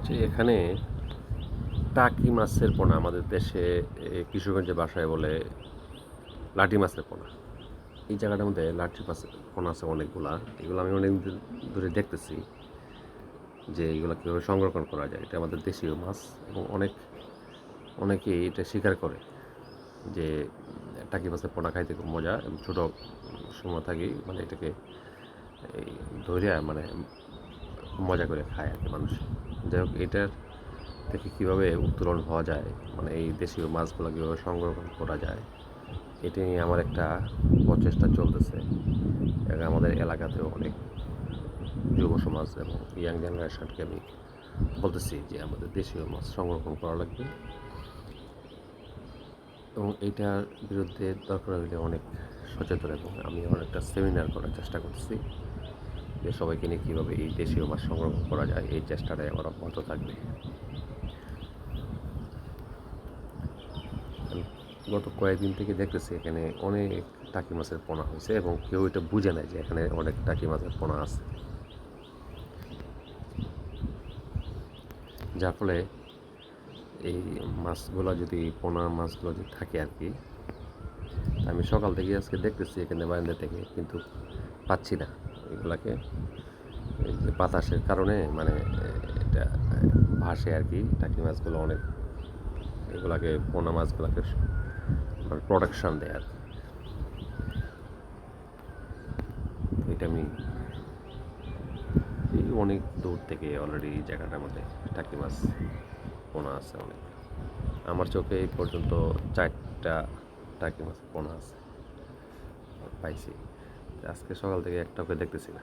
যে এখানে টাকি মাছের পোনা আমাদের দেশে কিশোরগঞ্জের ভাষায় বলে লাঠি মাছের পোনা। এই জায়গাটার মধ্যে লাঠি মাছের পোনা আছে অনেকগুলা। এগুলো আমি অনেক দিন ধরে দেখতেছি যে এগুলো কীভাবে সংরক্ষণ করা যায়। এটা আমাদের দেশীয় মাছ এবং অনেকেই এটা স্বীকার করে যে টাকি মাছের পোনা খাইতে খুব মজা এবং ছোটো সময় থাকেই মানে এটাকে এই ধরিয়া মানে মজা করে খায় আর কি মানুষ। যাই হোক এটার থেকে কীভাবে উত্তোলন হওয়া যায় মানে এই দেশীয় মাছগুলো কীভাবে সংরক্ষণ করা যায় এটা নিয়ে আমার একটা প্রচেষ্টা চলতেছে। আমাদের এলাকাতেও অনেক যুব সমাজ এবং ইয়াং জেনারেশনকে আমি বলতেছি যে আমাদের দেশীয় মাছ সংরক্ষণ করা লাগবে এবং এইটার বিরুদ্ধে দরকার হলে অনেক সচেতন এবং আমি অনেকটা সেমিনার করার চেষ্টা করছি যে সবাইকে নিয়ে কীভাবে এই দেশীয় মাছ সংরক্ষণ করা যায় এই চেষ্টাটাই আমার অব্যাহত থাকবে। গত কয়েকদিন থেকে দেখতেছি এখানে অনেক টাকি মাছের পোনা হয়েছে এবং কেউ এটা বুঝে নেয় যে এখানে অনেক টাকি মাছের পোনা আছে, যার ফলে এই মাছগুলো যদি পোনা মাছগুলো যদি থাকে আর কি, আমি সকাল থেকে আজকে দেখতেছি এখানে বারান্দা থেকে কিন্তু পাচ্ছি না এগুলাকে। এই যে বাতাসের কারণে মানে এটা ভাসে আর কি, টাকি মাছগুলো অনেক এগুলাকে পোনা মাছগুলোকে প্রোডাকশান দেয় আর কি। এটা আমি এই অনেক দূর থেকে অলরেডি এই জায়গাটার মধ্যে টাকি মাছ পোনা আছে অনেক। আমার চোখে এই পর্যন্ত 4টা টাকি মাছ পোনা আছে পাইছি, আজকে সকাল থেকে একটাকে দেখতেছি না।